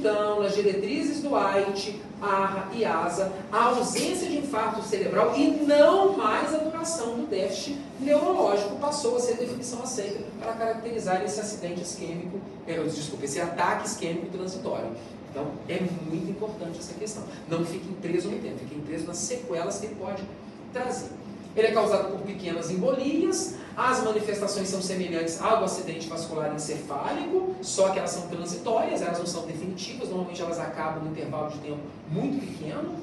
então, nas diretrizes do AIT, ARRA e ASA, a ausência de infarto cerebral e não mais a duração do déficit neurológico passou a ser definição aceita para caracterizar esse acidente isquêmico, esse ataque isquêmico transitório. Então, é muito importante essa questão. Não fiquem presos no tempo, fiquem presos nas sequelas que ele pode trazer. Ele é causado por pequenas embolias, as manifestações são semelhantes ao acidente vascular encefálico, só que elas são transitórias, elas não são definitivas, normalmente elas acabam num intervalo de tempo muito pequeno.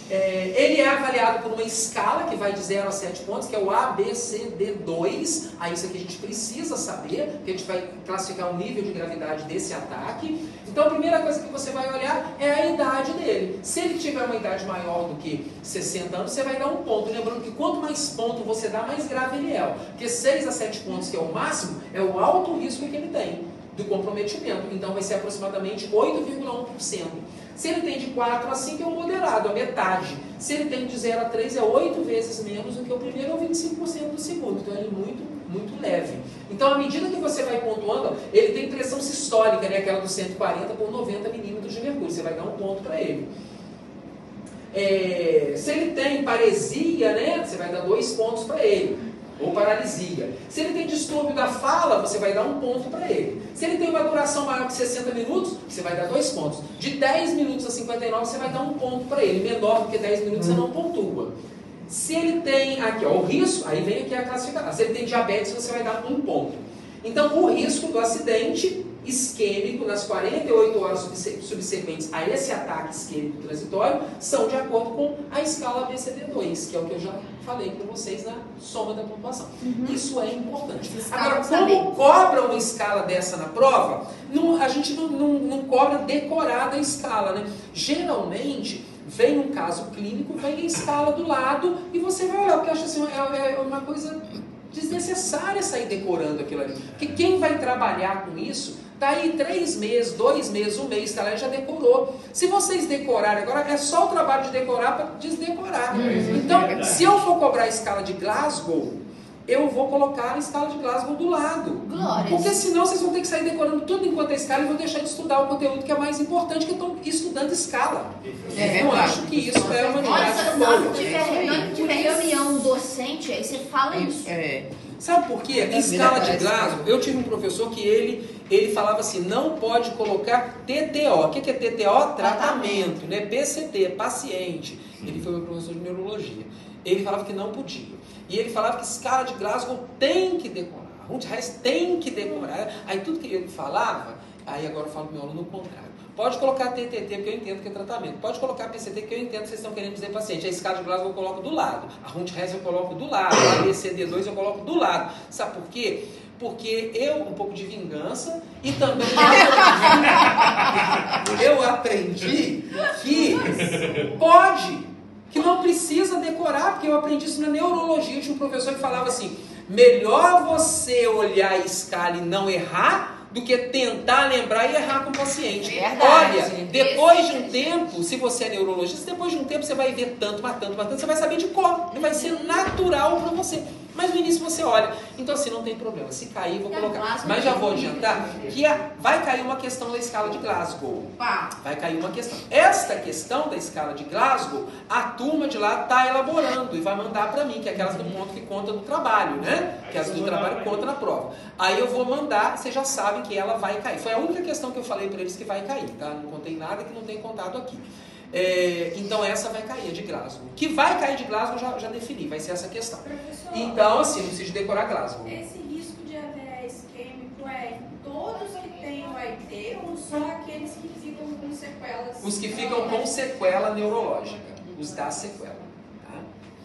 Ele é avaliado por uma escala que vai de 0 a 7 pontos, que é o ABCD2. Aí isso aqui a gente precisa saber, porque a gente vai classificar o nível de gravidade desse ataque. Então a primeira coisa que você vai olhar é a idade dele. Se ele tiver uma idade maior do que 60 anos, você vai dar um ponto. Lembrando que quanto mais ponto você dá, mais grave ele é. Porque 6 a 7 pontos, que é o máximo, é o alto risco que ele tem do comprometimento. Então vai ser aproximadamente 8,1%. Se ele tem de 4 a 5 é o moderado, a metade. Se ele tem de 0 a 3 é 8 vezes menos do que o primeiro ou 25% do segundo. Então ele é muito leve. Então à medida que você vai pontuando, ele tem pressão sistólica, né? Aquela do 140 por 90 milímetros de mercúrio. Você vai dar um ponto para ele. Se ele tem paresia, né? Você vai dar 2 pontos para ele. Ou paralisia. Se ele tem distúrbio da fala, você vai dar um ponto para ele. Se ele tem uma duração maior que 60 minutos, você vai dar 2 pontos. De 10 minutos a 59, você vai dar um ponto para ele. Menor do que 10 minutos, você não pontua. Se ele tem, aqui ó, o risco, aí vem aqui a classificação. Se ele tem diabetes, você vai dar 1 ponto. Então, o risco do acidente isquêmico nas 48 horas subsequentes a esse ataque isquêmico transitório são de acordo com a escala ABCD2, que é o que eu já falei para vocês na soma da pontuação. Isso é importante. Agora, como cobra uma escala dessa na prova, a gente não cobra decorada a escala, né? Geralmente, vem um caso clínico, vem a escala do lado e você vai olhar, porque acha assim, é uma coisa desnecessária sair decorando aquilo ali. Porque quem vai trabalhar com isso, tá aí 3 meses, 2 meses, 1 mês, tá, já decorou. Se vocês decorarem agora, é só o trabalho de decorar para desdecorar. Então, se eu for cobrar a escala de Glasgow, eu vou colocar a escala de Glasgow do lado. Glórias. Porque senão vocês vão ter que sair decorando tudo enquanto é escala e vão deixar de estudar o conteúdo que é mais importante, que estão estudando escala. Eu acho que isso é uma didática boa. Se tiver reunião docente, aí você fala isso. Sabe por quê? Escala de Glasgow, eu tive um professor que ele falava assim, não pode colocar TTO. O que é TTO? Tratamento, né? PCT, paciente. Ele foi meu professor de neurologia. Ele falava que não podia. E ele falava que escala de Glasgow tem que decorar. Rundheiss tem que decorar. Aí tudo que ele falava, aí agora eu falo pro meu aluno o contrário. Pode colocar TTT, porque eu entendo que é tratamento. Pode colocar PCT, porque eu entendo que vocês estão querendo dizer paciente. A escala de Glasgow eu coloco do lado. A Rundheiss eu coloco do lado. A ABCD2 eu coloco do lado. Sabe por quê? Porque um pouco de vingança, e também eu aprendi que que não precisa decorar, porque eu aprendi isso na neurologia. Tinha um professor que falava assim, melhor você olhar a escala e não errar, do que tentar lembrar e errar com o paciente. Verdade. Olha, depois de um tempo, se você é neurologista, depois de um tempo você vai ver tanto, você vai saber de cor. Vai ser natural para você. Mas no início você olha. Então assim, não tem problema. Se cair, vou colocar. Mas já vou adiantar que vai cair uma questão da escala de Glasgow. Vai cair uma questão. Esta questão da escala de Glasgow, a turma de lá está elaborando e vai mandar para mim, que é aquelas do ponto que conta no trabalho, né? Que as do trabalho conta na prova. Aí eu vou mandar, vocês já sabem que ela vai cair. Foi a única questão que eu falei para eles que vai cair, tá? Não contei nada que não tem contado aqui. Então essa vai cair, de Glasgow. Que vai cair de Glasgow, já defini, vai ser essa questão. Professor, então, assim, não precisa decorar Glasgow. Esse risco de AVE isquêmico é em todos que têm o AIT ou só aqueles que ficam com sequelas? Os que ficam com sequela neurológica, os da sequela. Tá?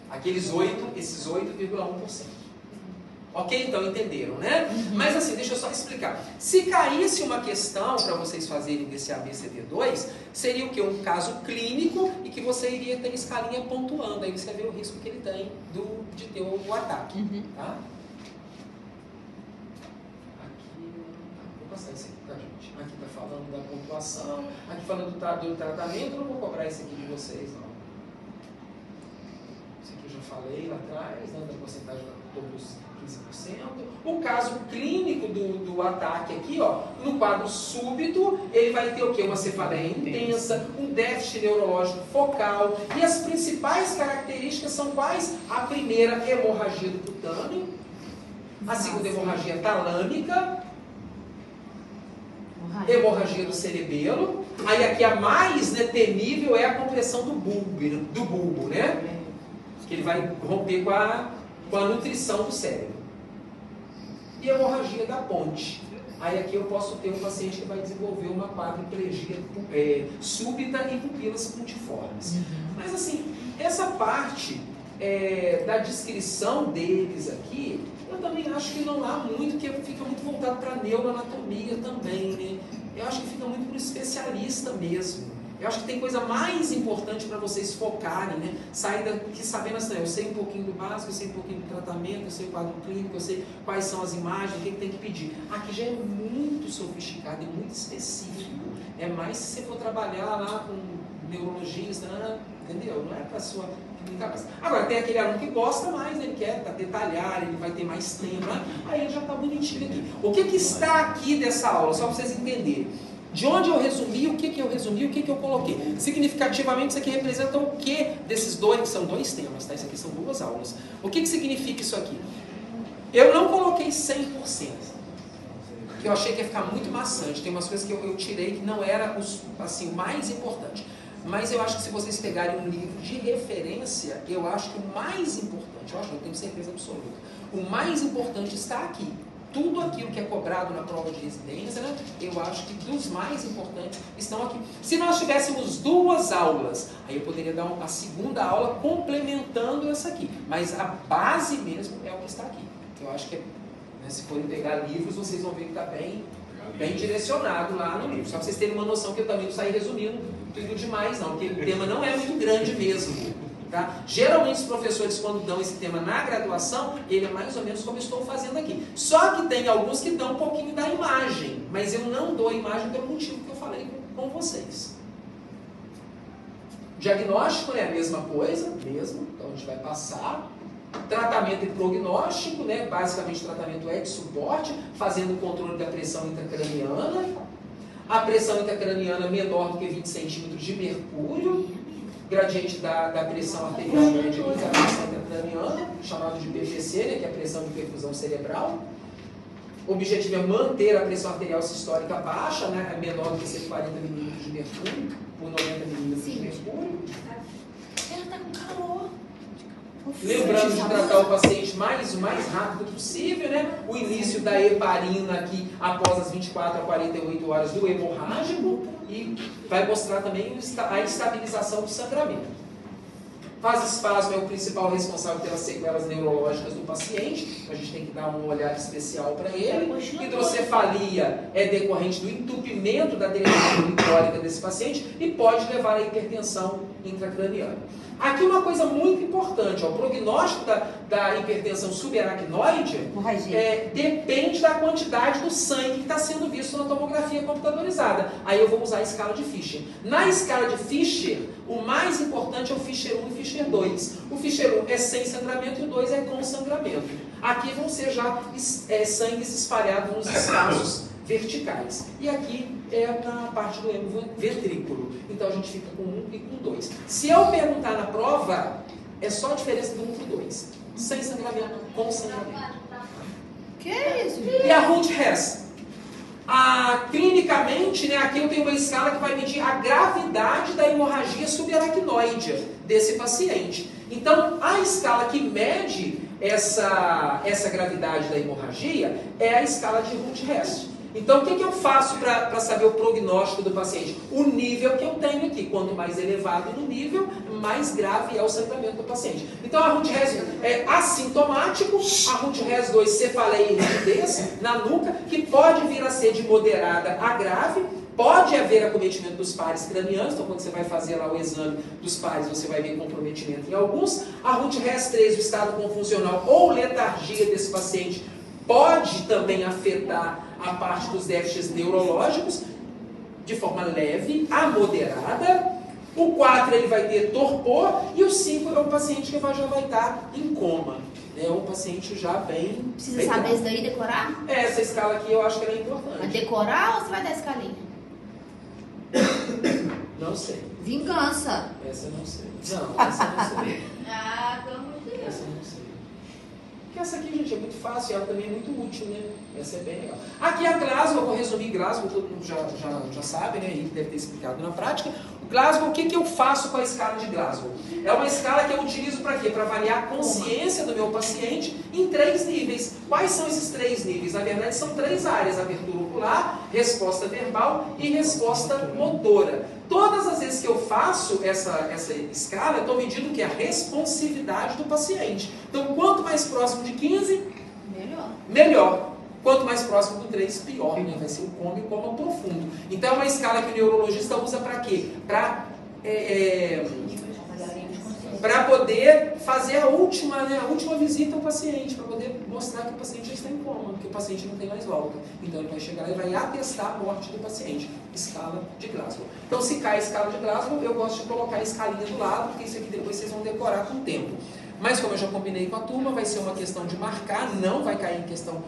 Aqueles 8, esses 8,1%. Ok? Então entenderam, né? Mas assim, deixa eu só explicar. Se caísse uma questão para vocês fazerem desse ABCD2, seria o quê? Um caso clínico e que você iria ter escalinha pontuando. Aí você vê o risco que ele tem de ter o ataque. Tá? Aqui, vou passar isso aqui pra gente. Aqui tá falando da pontuação, aqui falando do tratamento, eu não vou cobrar isso aqui de vocês, não. Isso aqui eu já falei lá atrás, né? Da porcentagem da todos 15%. O caso clínico do ataque aqui, ó, no quadro súbito, ele vai ter o quê? Uma cefaleia intensa, um déficit neurológico focal. E as principais características são quais? A primeira, hemorragia do cutâneo. A segunda, hemorragia talâmica. Hemorragia do cerebelo. Aí aqui a mais, né, temível é a compressão do bulbo, né? Que ele vai romper com a nutrição do cérebro. E a hemorragia da ponte. Aí aqui eu posso ter um paciente que vai desenvolver uma quadriplegia súbita e pupilas pontiformes. Mas assim, essa parte da descrição deles aqui, eu também acho que não há muito, porque fica muito voltado para a neuroanatomia também, né? Eu acho que fica muito para o especialista mesmo. Eu acho que tem coisa mais importante para vocês focarem, né? Sair daqui sabendo assim, eu sei um pouquinho do básico, eu sei um pouquinho do tratamento, eu sei o quadro clínico, eu sei quais são as imagens, o que tem que pedir. Aqui já é muito sofisticado e muito específico. É mais se você for trabalhar lá com neurologista, entendeu? Não é para a sua cabeça. Agora, tem aquele aluno que gosta mais, ele quer detalhar, ele vai ter mais tempo, né? Aí ele já está bonitinho aqui. O que está aqui dessa aula? Só para vocês entenderem. De onde eu resumi, o que eu resumi, o que eu coloquei. Significativamente, isso aqui representa o que desses dois, que são dois temas, tá? Isso aqui são duas aulas. O que significa isso aqui? Eu não coloquei 100%, porque eu achei que ia ficar muito maçante. Tem umas coisas que eu tirei que não era assim, o mais importante. Mas eu acho que se vocês pegarem um livro de referência, eu acho que o mais importante, eu acho, não tenho certeza absoluta, o mais importante está aqui. Tudo aquilo que é cobrado na prova de residência, né, eu acho que dos mais importantes estão aqui. Se nós tivéssemos duas aulas, aí eu poderia dar a segunda aula complementando essa aqui. Mas a base mesmo é o que está aqui. Eu acho que, né, se forem pegar livros, vocês vão ver que está bem direcionado lá no livro. Só para vocês terem uma noção que eu também não saí resumindo tudo demais, não. Porque o tema não é muito grande mesmo. Tá? Geralmente os professores, quando dão esse tema na graduação, ele é mais ou menos como eu estou fazendo aqui. Só que tem alguns que dão um pouquinho da imagem, mas eu não dou a imagem pelo motivo que eu falei com vocês. Diagnóstico é a mesma coisa, mesmo, então a gente vai passar. Tratamento e prognóstico, né? Basicamente tratamento é de suporte, fazendo o controle da pressão intracraniana. A pressão intracraniana menor do que 20 centímetros de mercúrio. Gradiente da pressão arterial média e da pressão intracraniana, chamado de PPC, né, que é a pressão de perfusão cerebral. O objetivo é manter a pressão arterial sistólica baixa, né, menor do que 140 milímetros de mercúrio, por 90 milímetros de mercúrio. Ela tá com calor. Lembrando de tratar o paciente o mais rápido possível, né? O início da heparina aqui após as 24 a 48 horas do hemorrágico e vai mostrar também a estabilização do sangramento. Fase espasmo é o principal responsável pelas sequelas neurológicas do paciente, a gente tem que dar um olhar especial para ele. Hidrocefalia é decorrente do entupimento da derivada glicólica desse paciente e pode levar à hipertensão intracraniana. Aqui uma coisa muito importante, ó, o prognóstico da hipertensão subaracnoide depende da quantidade do sangue que está sendo visto na tomografia computadorizada. Aí eu vou usar a escala de Fischer. Na escala de Fischer, o mais importante é o Fischer 1 e Fischer 2. O Fischer 1 é sem sangramento e o 2 é com sangramento. Aqui vão ser já sangues espalhados nos espaços verticais. E aqui é na parte do ventrículo. Então a gente fica com 1 e com 2. Se eu perguntar na prova, é só a diferença do 1 para o 2. Sem sangramento, com sangramento. Que isso? E a Hund-Hess? Clinicamente, né, aqui eu tenho uma escala que vai medir a gravidade da hemorragia subaracnoide desse paciente. Então, a escala que mede essa gravidade da hemorragia é a escala de Hund-Hess. Então, o que eu faço para saber o prognóstico do paciente? O nível que eu tenho aqui. Quanto mais elevado no nível, mais grave é o sangramento do paciente. Então, a Hund-Hess é assintomático, a Hund-Hess 2, cefaleia e rigidez na nuca, que pode vir a ser de moderada a grave. Pode haver acometimento dos pares cranianos, então quando você vai fazer lá o exame dos pares, você vai ver comprometimento em alguns. A Hund-Hess 3, o estado confuncional ou letargia desse paciente, pode também afetar a parte dos déficits neurológicos de forma leve a moderada. O 4 ele vai ter torpor e o 5 é o paciente que já vai estar em coma. É um paciente já bem... Precisa bem saber grave. isso daí, decorar? Essa escala aqui eu acho que ela é importante. Vai decorar ou você vai dar escalinha? Não sei. Vingança. Essa eu não sei. Não, essa eu não sei. Ah, pelo amor de Deus. Essa eu não sei. Porque essa aqui, gente, é muito fácil e ela também é muito útil, né? Essa é bem legal. Aqui a Glasgow, eu vou resumir Glasgow, todo mundo já sabe, né? Ele deve ter explicado na prática. Glasgow, o que eu faço com a escala de Glasgow? É uma escala que eu utilizo para quê? Para avaliar a consciência do meu paciente em 3 níveis. Quais são esses 3 níveis? Na verdade, são 3 áreas: abertura ocular, resposta verbal e resposta motora. Todas as vezes que eu faço essa escala, eu estou medindo o que? A responsividade do paciente. Então, quanto mais próximo de 15, melhor. Quanto mais próximo do 3, pior, né? Vai ser o coma e o coma profundo. Então é uma escala que o neurologista usa para quê? Para poder fazer a última visita ao paciente, para poder mostrar que o paciente já está em coma, que o paciente não tem mais volta. Então ele vai chegar e vai atestar a morte do paciente. Escala de Glasgow. Então se cai a escala de Glasgow, eu gosto de colocar a escalinha do lado, porque isso aqui depois vocês vão decorar com o tempo. Mas como eu já combinei com a turma, vai ser uma questão de marcar, não vai cair em questão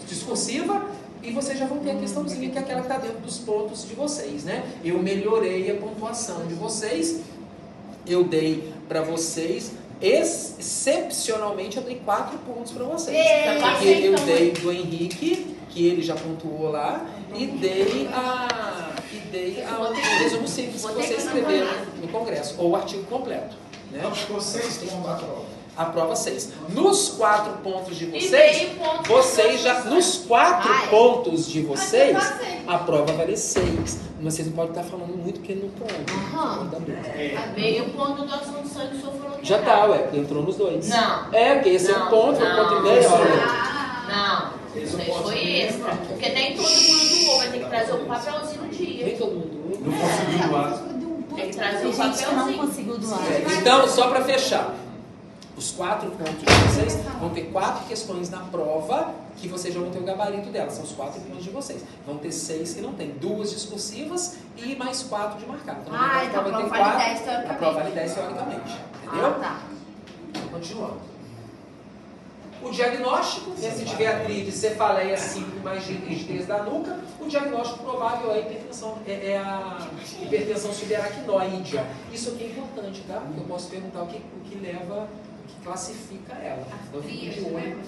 discursiva, e vocês já vão ter a questãozinha, que é aquela que está dentro dos pontos de vocês, né? Eu melhorei a pontuação de vocês, eu dei para vocês, excepcionalmente eu dei 4 pontos para vocês. Porque eu dei do Henrique, que ele já pontuou lá, e dei o resumo simples que vocês escreveram no congresso, ou o artigo completo. Né? Então ficou 6 pontos a prova. A prova 6. Nos 4 pontos de vocês, vocês já. Nos 4 pontos de vocês, a prova vale 6. Mas vocês não podem estar falando muito porque não pode. Meio ponto do assunto sangue falou que já tá, ué, entrou nos 2. Não. É, porque esse é um ponto, foi um ponto e meio. Não, isso foi extra. Porque nem todo mundo doou, vai ter que trazer o papelzinho no dia. Nem todo mundo. Não conseguiu doar. Tem que trazer o Gente que não papelzinho. conseguiu doar. Então, só para fechar, os 4 pontos de vocês vão ter 4 questões na prova que vocês já vão ter o gabarito delas. São os 4 pontos de vocês. Vão ter 6 que não tem. 2 discursivas e mais 4 de marcado. Então, Então a prova vale 10 teoricamente. A prova vale 10 teoricamente. Entendeu? Tá. Continuando. O diagnóstico, né, se tiver artrite, cefaleia simples, mais rigidez da nuca, o diagnóstico provável é a hipertensão, é a hipertensão subaracnoide. Isso aqui é importante, tá? Porque eu posso perguntar o que leva, o que classifica ela. Então, fica de olho.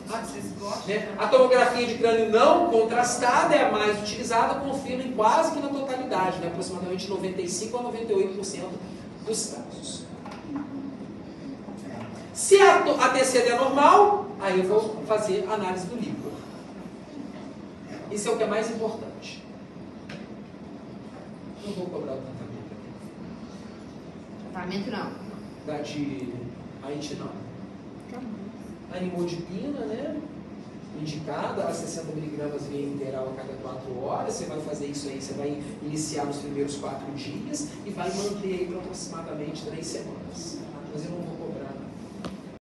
A tomografia de crânio não contrastada é a mais utilizada, confirma em quase que na totalidade, né, aproximadamente 95% a 98% dos casos. Se a TCD é normal, aí eu vou fazer análise do líquido. Isso é o que é mais importante. Não vou cobrar o tratamento aqui. Tratamento não. Da de Haiti não. A nimodipina, né? Indicada a 60 miligramas via integral a cada 4 horas. Você vai fazer isso aí, você vai iniciar nos primeiros 4 dias e vai manter aí por aproximadamente 3 semanas. Mas eu não vou